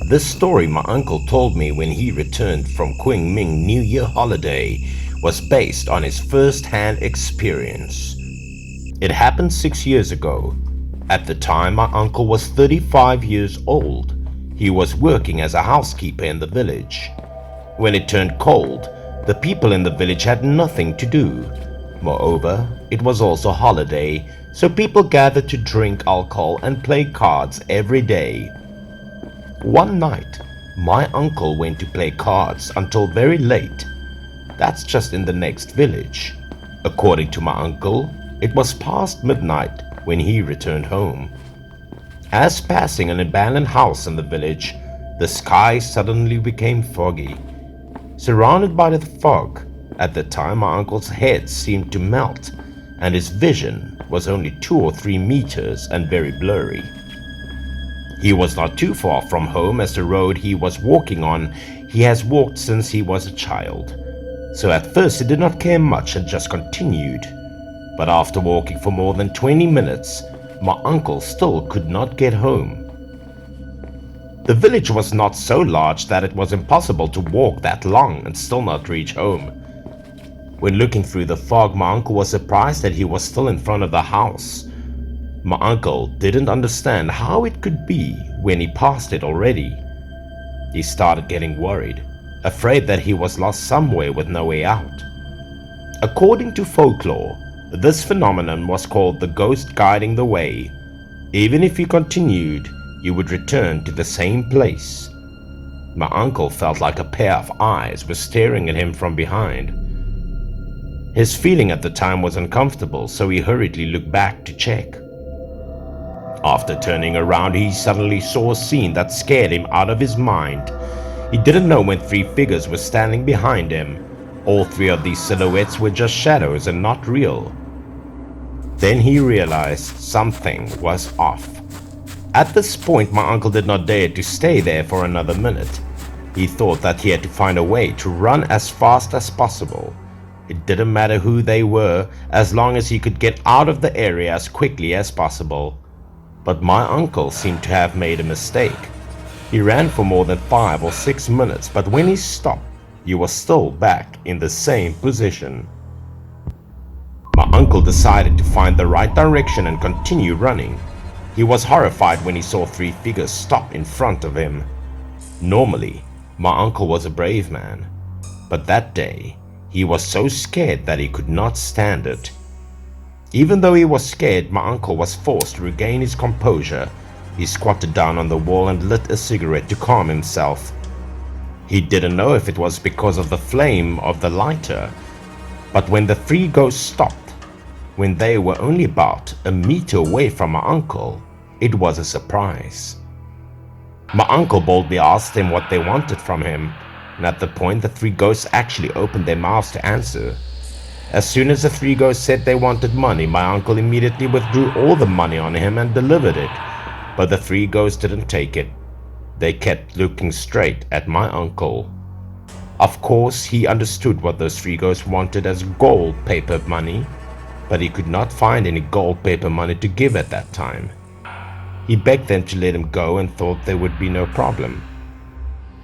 This story my uncle told me when he returned from Qingming New Year holiday was based on his first-hand experience. It happened 6 years ago. At the time, my uncle was 35 years old. He was working as a housekeeper in the village. When it turned cold, the people in the village had nothing to do. Moreover, it was also holiday, so people gathered to drink alcohol and play cards every day. One night, my uncle went to play cards until very late. That's just in the next village. According to my uncle, it was past midnight when he returned home. As passing an abandoned house in the village, the sky suddenly became foggy. Surrounded by the fog, at the time my uncle's head seemed to melt, and his vision was only 2 or 3 meters and very blurry. He was not too far from home, as the road he was walking on he has walked since he was a child. So at first he did not care much and just continued. But after walking for more than 20 minutes, my uncle still could not get home. The village was not so large that it was impossible to walk that long and still not reach home. When looking through the fog, my uncle was surprised that he was still in front of the house. My uncle didn't understand how it could be when he passed it already. He started getting worried, afraid that he was lost somewhere with no way out. According to folklore, this phenomenon was called the ghost guiding the way. Even if you continued, you would return to the same place. My uncle felt like a pair of eyes were staring at him from behind. His feeling at the time was uncomfortable, so he hurriedly looked back to check. After turning around, he suddenly saw a scene that scared him out of his mind. He didn't know when 3 figures were standing behind him. All 3 of these silhouettes were just shadows and not real. Then he realized something was off. At this point, my uncle did not dare to stay there for another minute. He thought that he had to find a way to run as fast as possible. It didn't matter who they were, as long as he could get out of the area as quickly as possible. But my uncle seemed to have made a mistake. He ran for more than 5 or 6 minutes, but when he stopped, he was still back in the same position. My uncle decided to find the right direction and continue running. He was horrified when he saw 3 figures stop in front of him. Normally, my uncle was a brave man, but that day, he was so scared that he could not stand it. Even though he was scared, my uncle was forced to regain his composure. He squatted down on the wall and lit a cigarette to calm himself. He didn't know if it was because of the flame of the lighter, but when the 3 ghosts stopped, when they were only about a meter away from my uncle, it was a surprise. My uncle boldly asked them what they wanted from him, and at the point the 3 ghosts actually opened their mouths to answer. As soon as the 3 ghosts said they wanted money, my uncle immediately withdrew all the money on him and delivered it. But the 3 ghosts didn't take it. They kept looking straight at my uncle. Of course, he understood what those 3 ghosts wanted as gold paper money, but he could not find any gold paper money to give at that time. He begged them to let him go and thought there would be no problem.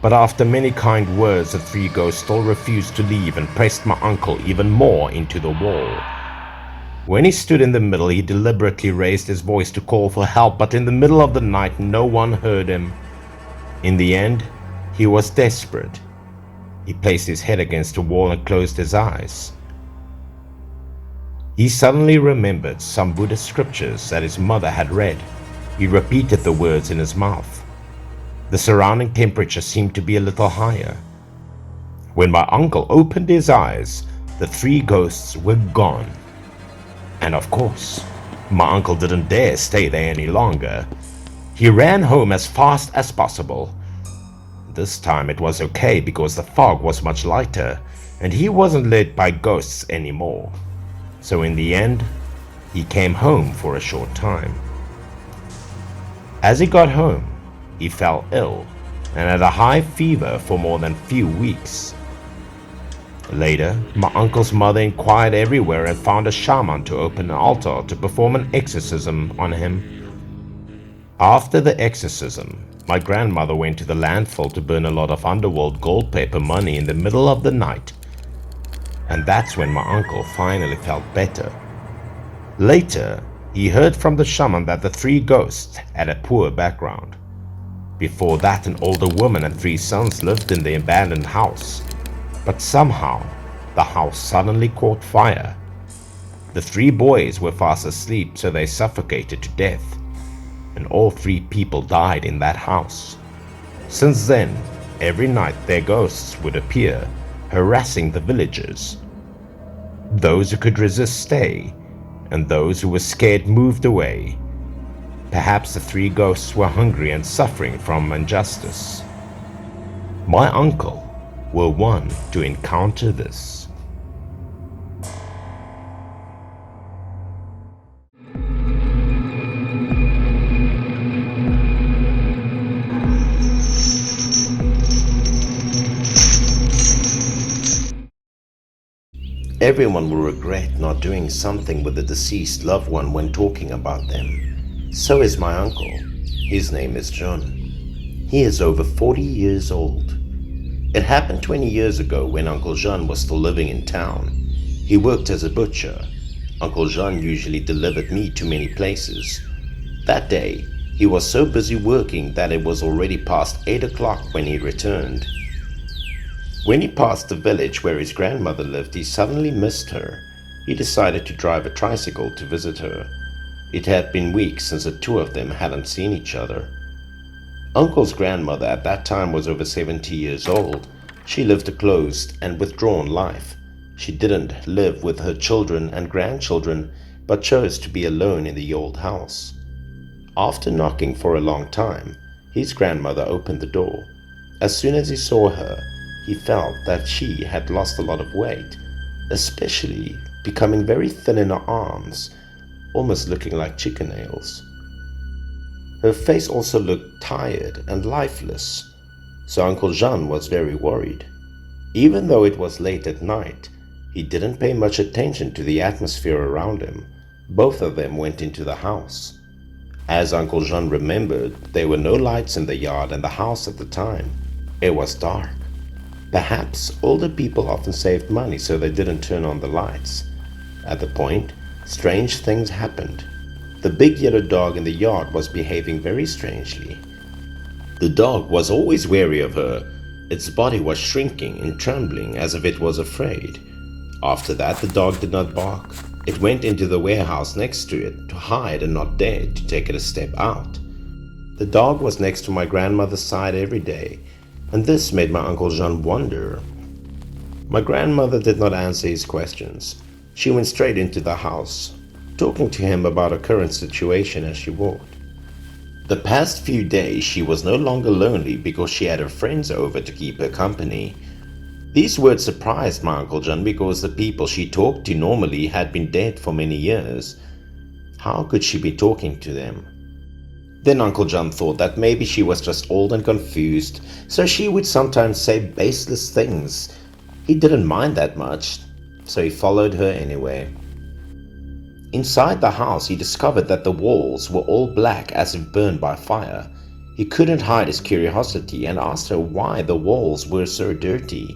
But after many kind words, the 3 ghosts still refused to leave and pressed my uncle even more into the wall. When he stood in the middle, he deliberately raised his voice to call for help, but in the middle of the night, no one heard him. In the end, he was desperate. He placed his head against the wall and closed his eyes. He suddenly remembered some Buddhist scriptures that his mother had read. He repeated the words in his mouth. The surrounding temperature seemed to be a little higher. When my uncle opened his eyes, the 3 ghosts were gone. And of course, my uncle didn't dare stay there any longer. He ran home as fast as possible. This time it was okay because the fog was much lighter and he wasn't led by ghosts anymore. So in the end, he came home for a short time. As he got home, he fell ill and had a high fever for more than few weeks. Later, my uncle's mother inquired everywhere and found a shaman to open an altar to perform an exorcism on him. After the exorcism, my grandmother went to the landfill to burn a lot of underworld gold paper money in the middle of the night. And that's when my uncle finally felt better. Later, he heard from the shaman that the three ghosts had a poor background. Before that, an older woman and three sons lived in the abandoned house. But somehow, the house suddenly caught fire. The three boys were fast asleep, so they suffocated to death, and all three people died in that house. Since then, every night their ghosts would appear, harassing the villagers. Those who could resist stayed, and those who were scared moved away. Perhaps the three ghosts were hungry and suffering from injustice. My uncle were one to encounter this. Everyone will regret not doing something with a deceased loved one when talking about them. So is my uncle. His name is John. He is over 40 years old. It happened 20 years ago when Uncle Jean was still living in town. He worked as a butcher. Uncle Jean usually delivered meat to many places. That day, he was so busy working that it was already past 8 o'clock when he returned. When he passed the village where his grandmother lived, he suddenly missed her. He decided to drive a tricycle to visit her. It had been weeks since the two of them hadn't seen each other. Uncle's grandmother at that time was over 70 years old. She lived a closed and withdrawn life. She didn't live with her children and grandchildren, but chose to be alone in the old house. After knocking for a long time, his grandmother opened the door. As soon as he saw her, he felt that she had lost a lot of weight, especially becoming very thin in her arms, almost looking like chicken nails. Her face also looked tired and lifeless, so Uncle Jean was very worried. Even though it was late at night, he didn't pay much attention to the atmosphere around him. Both of them went into the house. As Uncle Jean remembered, there were no lights in the yard and the house at the time. It was dark. Perhaps older people often saved money so they didn't turn on the lights. At the point, strange things happened. The big yellow dog in the yard was behaving very strangely. The dog was always wary of her. Its body was shrinking and trembling as if it was afraid. After that, the dog did not bark. It went into the warehouse next to it to hide and not dare to take it a step out. The dog was next to my grandmother's side every day, and this made my Uncle Jean wonder. My grandmother did not answer his questions. She went straight into the house, talking to him about her current situation as she walked. The past few days she was no longer lonely because she had her friends over to keep her company. These words surprised my Uncle John because the people she talked to normally had been dead for many years. How could she be talking to them? Then Uncle John thought that maybe she was just old and confused, so she would sometimes say baseless things. He didn't mind that much, so he followed her anyway. Inside the house, he discovered that the walls were all black as if burned by fire. He couldn't hide his curiosity and asked her why the walls were so dirty.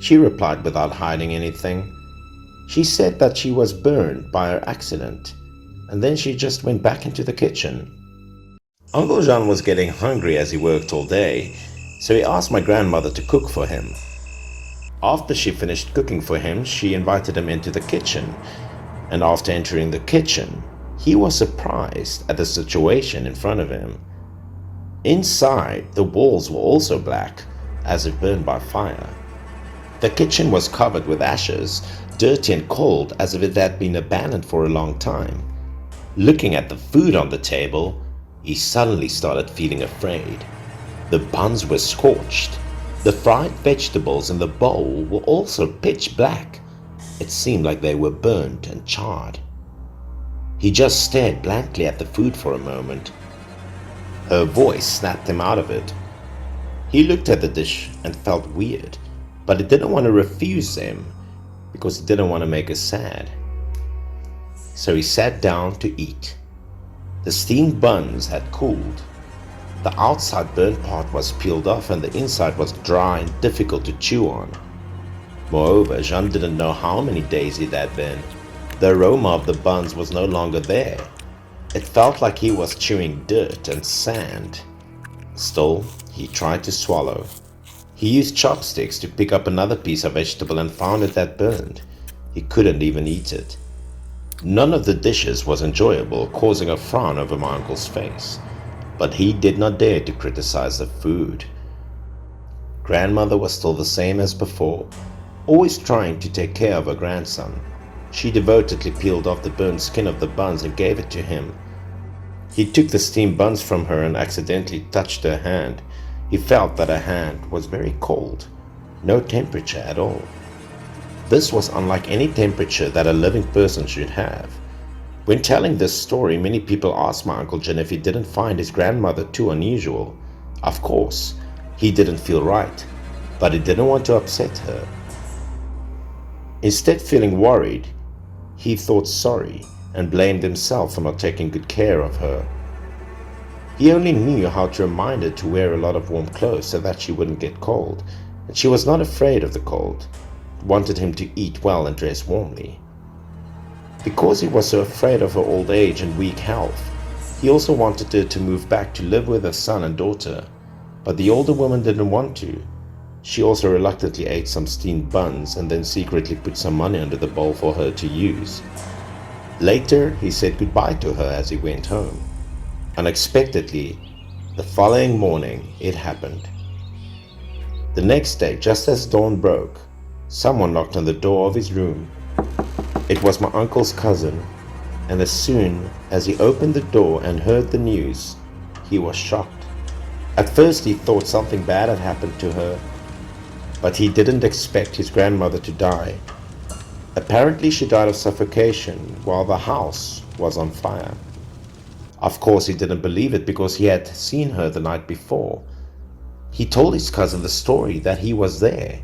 She replied without hiding anything. She said that she was burned by her accident, and then she just went back into the kitchen. Uncle Jean was getting hungry as he worked all day, so he asked my grandmother to cook for him. After she finished cooking for him, she invited him into the kitchen, and after entering the kitchen, he was surprised at the situation in front of him. Inside, the walls were also black, as if burned by fire. The kitchen was covered with ashes, dirty and cold as if it had been abandoned for a long time. Looking at the food on the table, he suddenly started feeling afraid. The buns were scorched. The fried vegetables in the bowl were also pitch black. It seemed like they were burnt and charred. He just stared blankly at the food for a moment. Her voice snapped him out of it. He looked at the dish and felt weird, but he didn't want to refuse them because he didn't want to make her sad. So he sat down to eat. The steamed buns had cooled. The outside burnt part was peeled off and the inside was dry and difficult to chew on. Moreover, Jean didn't know how many days it had been. The aroma of the buns was no longer there. It felt like he was chewing dirt and sand. Still, he tried to swallow. He used chopsticks to pick up another piece of vegetable and found it had burned. He couldn't even eat it. None of the dishes was enjoyable, causing a frown over my uncle's face. But he did not dare to criticize the food. Grandmother was still the same as before, always trying to take care of her grandson. She devotedly peeled off the burnt skin of the buns and gave it to him. He took the steamed buns from her and accidentally touched her hand. He felt that her hand was very cold, no temperature at all. This was unlike any temperature that a living person should have. When telling this story, many people asked my Uncle Jin if he didn't find his grandmother too unusual. Of course, he didn't feel right, but he didn't want to upset her. Instead, feeling worried, he thought sorry and blamed himself for not taking good care of her. He only knew how to remind her to wear a lot of warm clothes so that she wouldn't get cold, and she was not afraid of the cold, wanted him to eat well and dress warmly. Because he was so afraid of her old age and weak health, he also wanted her to move back to live with her son and daughter, but the older woman didn't want to. She also reluctantly ate some steamed buns and then secretly put some money under the bowl for her to use. Later, he said goodbye to her as he went home. Unexpectedly, the following morning, it happened. The next day, just as dawn broke, someone knocked on the door of his room. It was my uncle's cousin, and as soon as he opened the door and heard the news, he was shocked. At first, he thought something bad had happened to her, but he didn't expect his grandmother to die. Apparently, she died of suffocation while the house was on fire. Of course, he didn't believe it because he had seen her the night before. He told his cousin the story that he was there.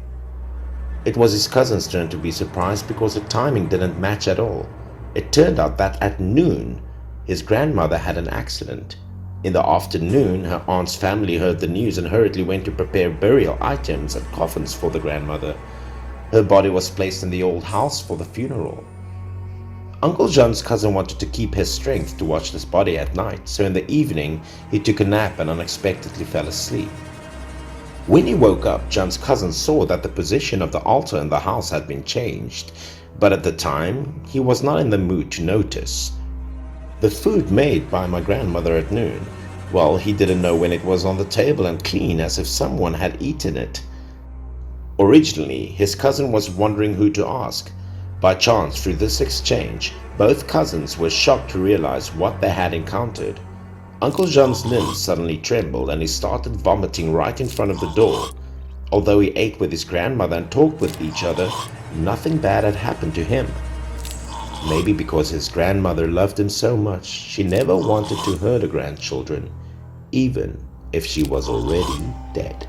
It was his cousin's turn to be surprised because the timing didn't match at all. It turned out that at noon, his grandmother had an accident. In the afternoon, her aunt's family heard the news and hurriedly went to prepare burial items and coffins for the grandmother. Her body was placed in the old house for the funeral. Uncle John's cousin wanted to keep his strength to watch this body at night, so in the evening he took a nap and unexpectedly fell asleep. When he woke up, John's cousin saw that the position of the altar in the house had been changed, but at the time he was not in the mood to notice. The food made by my grandmother at noon, well, he didn't know when it was on the table and clean as if someone had eaten it. Originally, his cousin was wondering who to ask. By chance, through this exchange, both cousins were shocked to realize what they had encountered. Uncle John's limbs suddenly trembled and he started vomiting right in front of the door. Although he ate with his grandmother and talked with each other, nothing bad had happened to him. Maybe because his grandmother loved him so much, she never wanted to hurt her grandchildren, even if she was already dead.